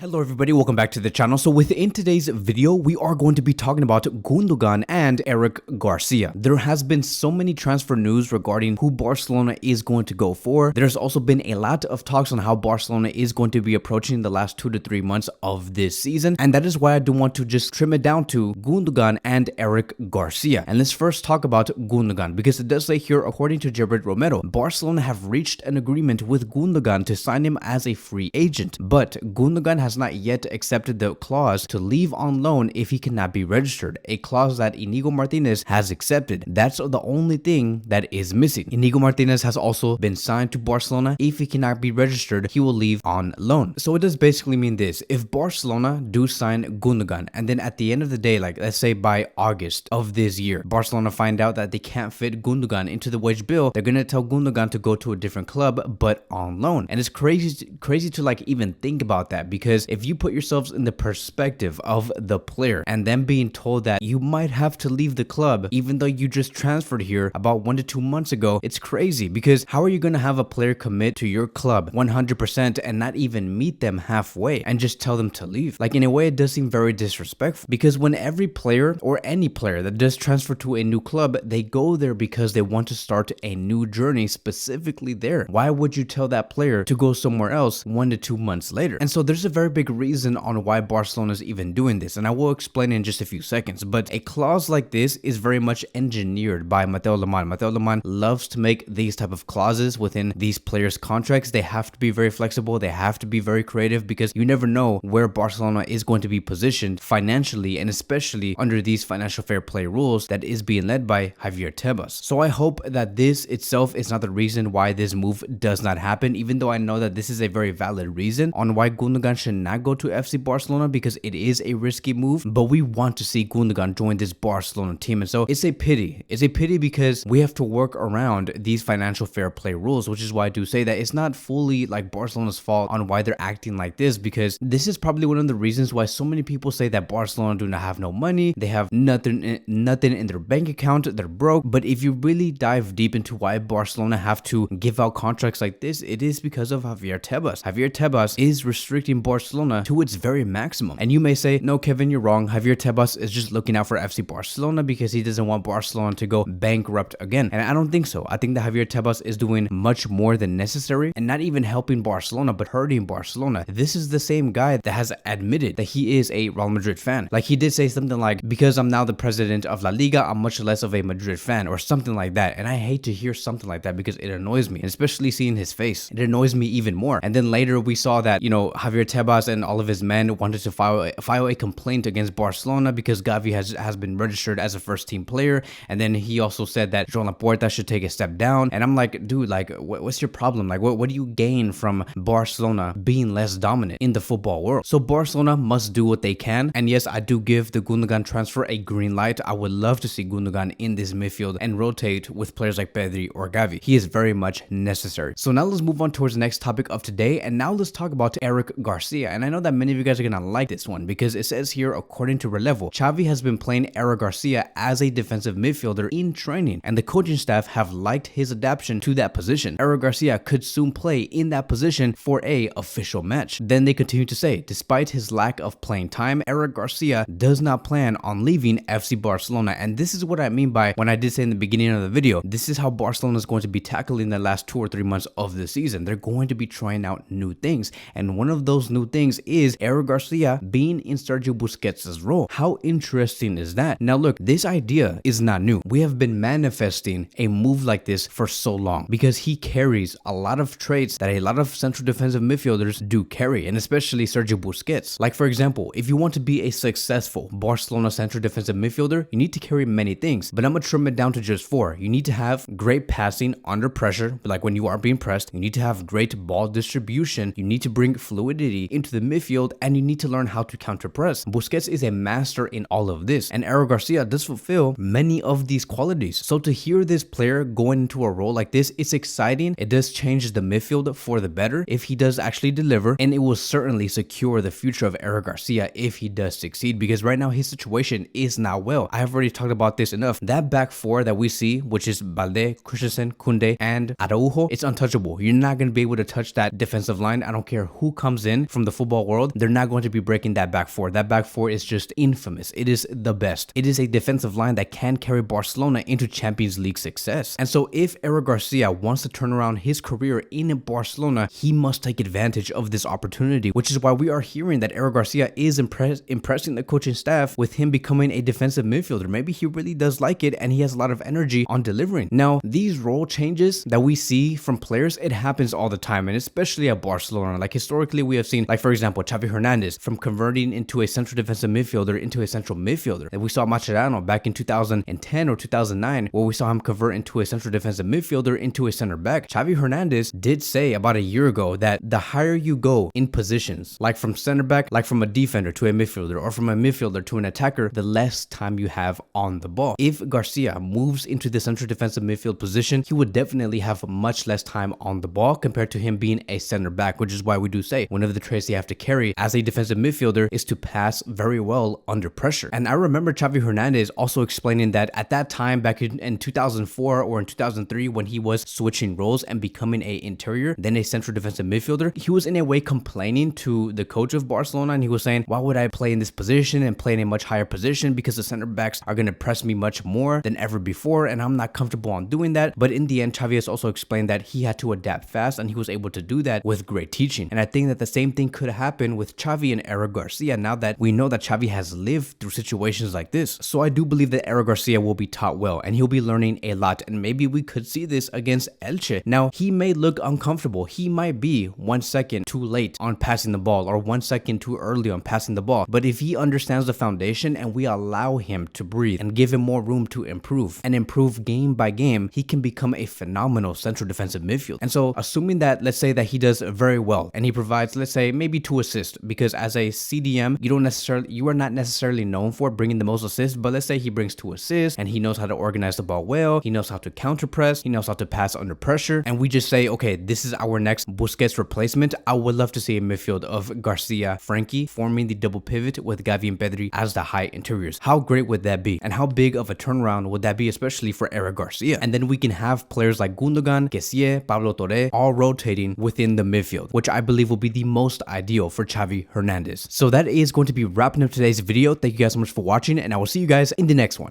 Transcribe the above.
Hello everybody, welcome back to the channel. So within today's video, we are going to be talking about Gundogan and Eric Garcia. There has been so many transfer news regarding who Barcelona is going to go for. There's also been a lot of talks on how Barcelona is going to be approaching the last 2 to 3 months of this season. And that is why I do want to just trim it down to Gundogan and Eric Garcia. And let's first talk about Gundogan, because it does say here, according to Gerard Romero, Barcelona have reached an agreement with Gundogan to sign him as a free agent. But Gundogan has not yet accepted the clause to leave on loan if he cannot be registered, a clause that Inigo Martinez has accepted. That's the only thing that is missing. Inigo Martinez has also been signed to Barcelona. If he cannot be registered, he will leave on loan. So it does basically mean this: if Barcelona do sign Gundogan, and then at the end of the day, like let's say by August of this year, Barcelona find out that they can't fit Gundogan into the wage bill, they're gonna tell Gundogan to go to a different club but on loan. And it's crazy to like even think about that, because if you put yourselves in the perspective of the player and then being told that you might have to leave the club even though you just transferred here about 1 to 2 months ago, it's crazy. Because how are you going to have a player commit to your club 100% and not even meet them halfway and just tell them to leave? Like, in a way, it does seem very disrespectful, because when every player or any player that does transfer to a new club, they go there because they want to start a new journey specifically there. Why would you tell that player to go somewhere else 1 to 2 months later? And so there's a very big reason on why Barcelona is even doing this, and I will explain in just a few seconds. But a clause like this is very much engineered by Mateo Lemán. Mateo Lemán loves to make these type of clauses within these players' contracts. They have to be very flexible, they have to be very creative, because you never know where Barcelona is going to be positioned financially, and especially under these financial fair play rules that is being led by Javier Tebas. So I hope that this itself is not the reason why this move does not happen, even though I know that this is a very valid reason on why Gundogan should not go to FC Barcelona, because it is a risky move. But we want to see Gundogan join this Barcelona team, and so it's a pity. It's a pity because we have to work around these financial fair play rules, which is why I do say that it's not fully like Barcelona's fault on why they're acting like this, because this is probably one of the reasons why so many people say that Barcelona do not have no money, they have nothing in their bank account, they're broke. But if you really dive deep into why Barcelona have to give out contracts like this, it is because of Javier Tebas. Javier Tebas is restricting Barcelona to its very maximum. And you may say, no, Kevin, you're wrong. Javier Tebas is just looking out for FC Barcelona because he doesn't want Barcelona to go bankrupt again. And I don't think so. I think that Javier Tebas is doing much more than necessary, and not even helping Barcelona, but hurting Barcelona. This is the same guy that has admitted that he is a Real Madrid fan. Like, he did say something like, because I'm now the president of La Liga, I'm much less of a Madrid fan, or something like that. And I hate to hear something like that, because it annoys me, and especially seeing his face. It annoys me even more. And then later we saw that, you know, Javier Tebas and all of his men wanted to file a complaint against Barcelona because Xavi has been registered as a first team player. And then he also said that Joan Laporta should take a step down. And I'm like, dude, like, what's your problem? Like, what do you gain from Barcelona being less dominant in the football world? So Barcelona must do what they can. And yes, I do give the Gundogan transfer a green light. I would love to see Gundogan in this midfield and rotate with players like Pedri or Xavi. He is very much necessary. So now let's move on towards the next topic of today. And now let's talk about Eric Garcia. And I know that many of you guys are gonna like this one, because it says here, according to Relevo, Xavi has been playing Eric Garcia as a defensive midfielder in training, and the coaching staff have liked his adaptation to that position. Eric Garcia could soon play in that position for a official match. Then they continue to say, despite his lack of playing time, Eric Garcia does not plan on leaving FC Barcelona. And this is what I mean by when I did say in the beginning of the video, this is how Barcelona is going to be tackling the last 2 or 3 months of the season. They're going to be trying out new things, and one of those new things is Eric Garcia being in Sergio Busquets' role. How interesting is that? Now look, this idea is not new. We have been manifesting a move like this for so long, because he carries a lot of traits that a lot of central defensive midfielders do carry, and especially Sergio Busquets. Like, for example, if you want to be a successful Barcelona central defensive midfielder, you need to carry many things, but I'm gonna trim it down to just 4. You need to have great passing under pressure, like when you are being pressed. You need to have great ball distribution. You need to bring fluidity into the midfield, and you need to learn how to counter press. Busquets is a master in all of this, and Eric Garcia does fulfill many of these qualities. So to hear this player going into a role like this, it's exciting. It does change the midfield for the better if he does actually deliver, and it will certainly secure the future of Eric Garcia if he does succeed, because right now his situation is not well. I have already talked about this enough. That back 4 that we see, which is Balde, Christensen, Koundé, and Araujo, it's untouchable. You're not going to be able to touch that defensive line. I don't care who comes in from the football world, they're not going to be breaking that back four. That back four is just infamous. It is the best. It is a defensive line that can carry Barcelona into Champions League success. And so if Eric Garcia wants to turn around his career in Barcelona, he must take advantage of this opportunity, which is why we are hearing that Eric Garcia is impressing the coaching staff with him becoming a defensive midfielder. Maybe he really does like it and he has a lot of energy on delivering. Now, these role changes that we see from players, it happens all the time, and especially at Barcelona. Like historically, we have seen, like for example, Xavi Hernandez from converting into a central defensive midfielder into a central midfielder. And we saw Mascherano back in 2010 or 2009, where we saw him convert into a central defensive midfielder into a center back. Xavi Hernandez did say about a year ago that the higher you go in positions, like from center back, like from a defender to a midfielder, or from a midfielder to an attacker, the less time you have on the ball. If Garcia moves into the central defensive midfield position, he would definitely have much less time on the ball compared to him being a center back, which is why we do say one of the traits you have to carry as a defensive midfielder is to pass very well under pressure. And I remember Xavi Hernandez also explaining that at that time back in 2004 or in 2003, when he was switching roles and becoming a interior, then a central defensive midfielder, he was in a way complaining to the coach of Barcelona, and he was saying, why would I play in this position and play in a much higher position, because the center backs are going to press me much more than ever before, and I'm not comfortable on doing that. But in the end, Xavi has also explained that he had to adapt fast, and he was able to do that with great teaching. And I think that the same thing could happen with Xavi and Eric Garcia, now that we know that Xavi has lived through situations like this. So I do believe that Eric Garcia will be taught well, and he'll be learning a lot, and maybe we could see this against Elche. Now, he may look uncomfortable. He might be 1 second too late on passing the ball or 1 second too early on passing the ball. But if he understands the foundation and we allow him to breathe and give him more room to improve and improve game by game, he can become a phenomenal central defensive midfield. And so assuming that, let's say that he does very well and he provides, let's say, maybe 2 assists, because as a CDM, you are not necessarily known for bringing the most assists, but let's say he brings 2 assists and he knows how to organize the ball well, he knows how to counter press, he knows how to pass under pressure, and we just say, okay, this is our next Busquets replacement. I would love to see a midfield of Garcia, Frankie forming the double pivot with Xavi and Pedri as the high interiors. How great would that be? And how big of a turnaround would that be, especially for Eric Garcia? And then we can have players like Gundogan, Garcia, Pablo Torre all rotating within the midfield, which I believe will be the most ideal for Xavi Hernandez. So that is going to be wrapping up today's video. Thank you guys so much for watching, and I will see you guys in the next one.